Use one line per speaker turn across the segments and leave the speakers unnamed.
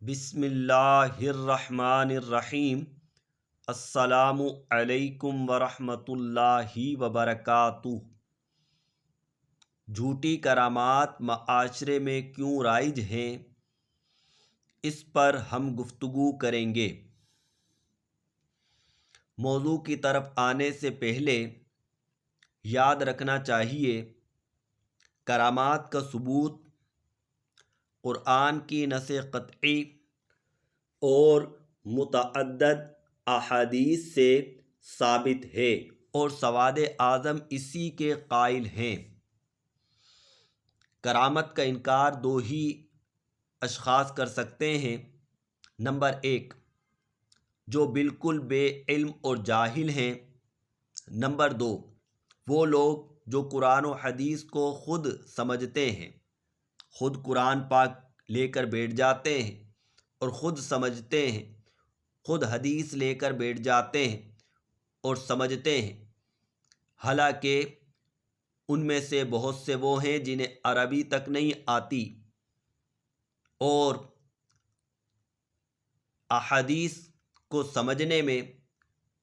بسم اللہ الرحمن الرحیم۔ السلام علیکم ورحمۃ اللہ وبرکاتہ۔ جھوٹی کرامات معاشرے میں کیوں رائج ہیں، اس پر ہم گفتگو کریں گے۔ موضوع کی طرف آنے سے پہلے یاد رکھنا چاہیے، کرامات کا ثبوت قرآن کی نص قطعی اور متعدد احادیث سے ثابت ہے، اور سواد اعظم اسی کے قائل ہیں۔ کرامت کا انکار دو ہی اشخاص کر سکتے ہیں۔ نمبر 1، جو بالکل بے علم اور جاہل ہیں۔ نمبر 2، وہ لوگ جو قرآن و حدیث کو خود سمجھتے ہیں، خود قرآن پاک لے کر بیٹھ جاتے ہیں اور خود سمجھتے ہیں، خود حدیث لے کر بیٹھ جاتے ہیں اور سمجھتے ہیں، حالانکہ ان میں سے بہت سے وہ ہیں جنہیں عربی تک نہیں آتی اور احادیث کو سمجھنے میں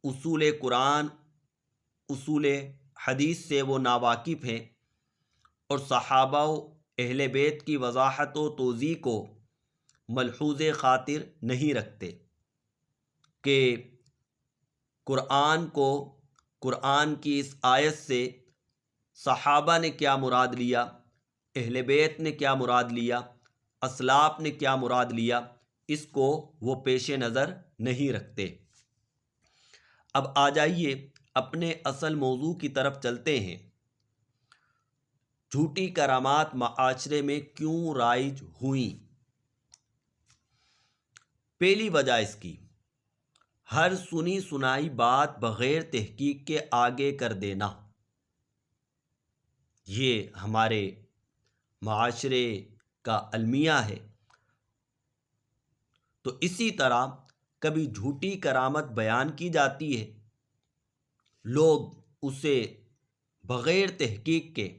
اصول قرآن، اصول حدیث سے وہ ناواقف ہیں، اور صحابہ و اہل بیت کی وضاحت و توضیح کو ملحوظ خاطر نہیں رکھتے کہ قرآن کی اس آیت سے صحابہ نے کیا مراد لیا، اہل بیت نے کیا مراد لیا، اسلاف نے کیا مراد لیا، اس کو وہ پیش نظر نہیں رکھتے۔ اب آ جائیے اپنے اصل موضوع کی طرف چلتے ہیں۔ جھوٹی کرامات معاشرے میں کیوں رائج ہوئیں؟ پہلی وجہ اس کی ہر سنی سنائی بات بغیر تحقیق کے آگے کر دینا۔ یہ ہمارے معاشرے کا المیہ ہے۔ تو اسی طرح کبھی جھوٹی کرامت بیان کی جاتی ہے، لوگ اسے بغیر تحقیق کے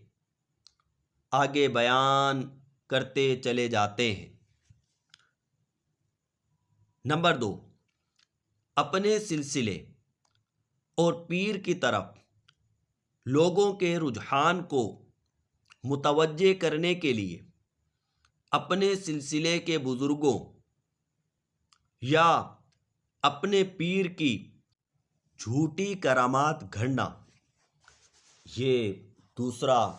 آگے بیان کرتے چلے جاتے ہیں۔ نمبر 2، اپنے سلسلے اور پیر کی طرف لوگوں کے رجحان کو متوجہ کرنے کے لیے اپنے سلسلے کے بزرگوں یا اپنے پیر کی جھوٹی کرامات گھڑنا، یہ دوسرا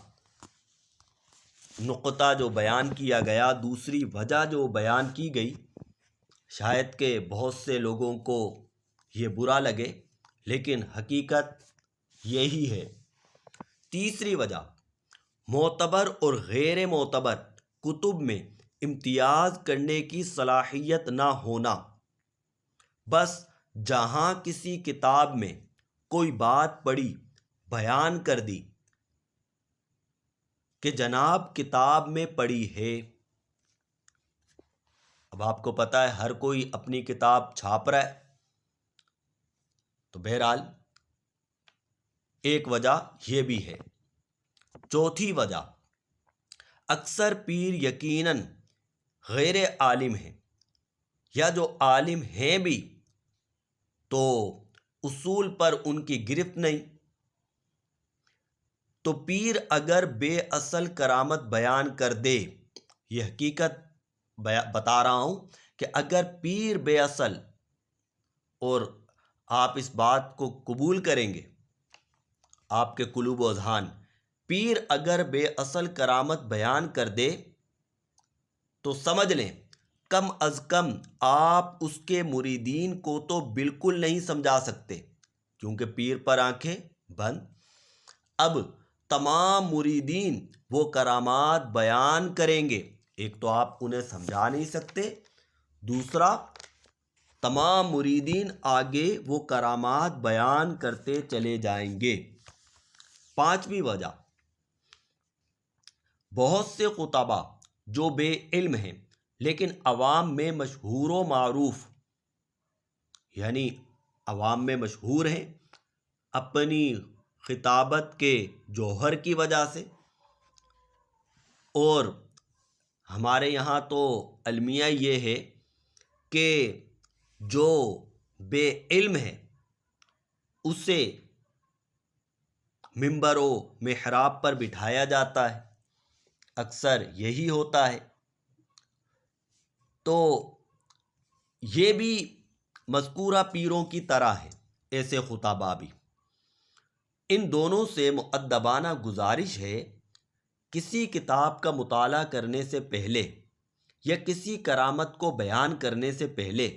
نقطہ جو بیان کیا گیا، دوسری وجہ جو بیان کی گئی۔ شاید کہ بہت سے لوگوں کو یہ برا لگے، لیکن حقیقت یہی ہے۔ تیسری وجہ، معتبر اور غیر معتبر کتب میں امتیاز کرنے کی صلاحیت نہ ہونا۔ بس جہاں کسی کتاب میں کوئی بات پڑھی، بیان کر دی کہ جناب کتاب میں پڑھی ہے۔ اب آپ کو پتہ ہے ہر کوئی اپنی کتاب چھاپ رہا ہے، تو بہرحال ایک وجہ یہ بھی ہے۔ چوتھی وجہ، اکثر پیر یقیناً غیر عالم ہیں، یا جو عالم ہیں بھی تو اصول پر ان کی گرفت نہیں۔ تو پیر اگر بے اصل کرامت بیان کر دے، یہ حقیقت بتا رہا ہوں کہ اگر پیر بے اصل، اور آپ اس بات کو قبول کریں گے آپ کے قلوب و اذہان، پیر اگر بے اصل کرامت بیان کر دے تو سمجھ لیں کم از کم آپ اس کے مریدین کو تو بالکل نہیں سمجھا سکتے، کیونکہ پیر پر آنکھیں بند۔ اب تمام مریدین وہ کرامات بیان کریں گے، ایک تو آپ انہیں سمجھا نہیں سکتے، دوسرا تمام مریدین آگے وہ کرامات بیان کرتے چلے جائیں گے۔ پانچویں وجہ، بہت سے خطباء جو بے علم ہیں لیکن عوام میں مشہور و معروف، یعنی عوام میں مشہور ہیں اپنی خطابت کے جوہر کی وجہ سے، اور ہمارے یہاں تو المیہ یہ ہے کہ جو بے علم ہے اسے ممبر و محراب پر بٹھایا جاتا ہے، اکثر یہی ہوتا ہے۔ تو یہ بھی مذکورہ پیروں کی طرح ہے، ایسے خطباء بھی۔ ان دونوں سے مؤدبانہ گزارش ہے، کسی کتاب کا مطالعہ کرنے سے پہلے یا کسی کرامت کو بیان کرنے سے پہلے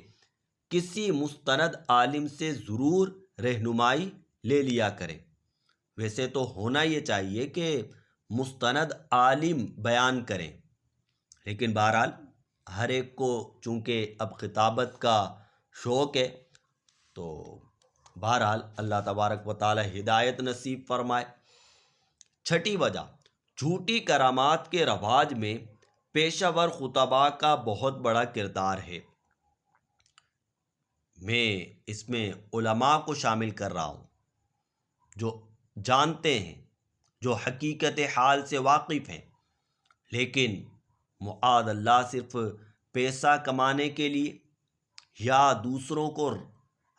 کسی مستند عالم سے ضرور رہنمائی لے لیا کریں۔ ویسے تو ہونا یہ چاہیے کہ مستند عالم بیان کریں، لیکن بہرحال ہر ایک کو چونکہ اب خطابت کا شوق ہے، تو بہرحال اللہ تبارک و تعالی ہدایت نصیب فرمائے۔ چھٹی وجہ، جھوٹی کرامات کے رواج میں پیشہ ور خطباء کا بہت بڑا کردار ہے۔ میں اس میں علماء کو شامل کر رہا ہوں، جو جانتے ہیں، جو حقیقت حال سے واقف ہیں، لیکن معاذ اللہ صرف پیسہ کمانے کے لیے یا دوسروں کو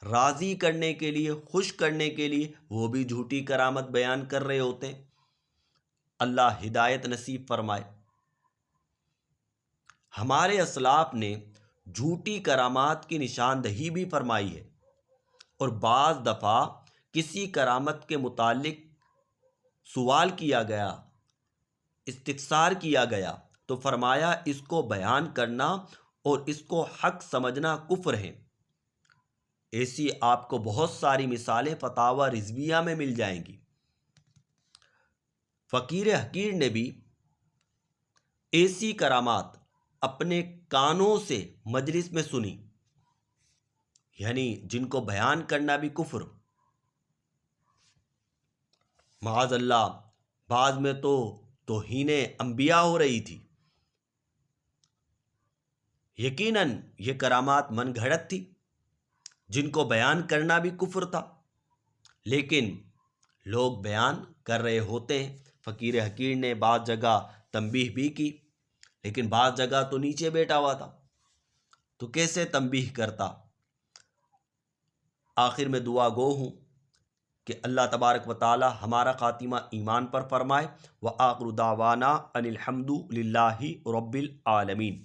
راضی کرنے کے لیے، خوش کرنے کے لیے وہ بھی جھوٹی کرامت بیان کر رہے ہوتے ہیں۔ اللہ ہدایت نصیب فرمائے۔ ہمارے اسلاف نے جھوٹی کرامات کی نشاندہی بھی فرمائی ہے، اور بعض دفعہ کسی کرامت کے متعلق سوال کیا گیا، استفسار کیا گیا، تو فرمایا اس کو بیان کرنا اور اس کو حق سمجھنا کفر ہے۔ ایسی آپ کو بہت ساری مثالیں فتاوی رضویہ میں مل جائیں گی۔ فقیر حقیر نے بھی ایسی کرامات اپنے کانوں سے مجلس میں سنی، یعنی جن کو بیان کرنا بھی کفر۔ معاذ اللہ بعض میں تو توہین انبیاء ہو رہی تھی۔ یقیناً یہ کرامات من گھڑت تھی، جن کو بیان کرنا بھی کفر تھا، لیکن لوگ بیان کر رہے ہوتے ہیں۔ فقیر حقیر نے بعض جگہ تنبیہ بھی کی، لیکن بعض جگہ تو نیچے بیٹھا ہوا تھا، تو کیسے تنبیہ کرتا؟ آخر میں دعا گو ہوں کہ اللہ تبارک و تعالی ہمارا خاتمہ ایمان پر فرمائے۔ وآخر دعوانا ان الحمد للہ رب العالمین۔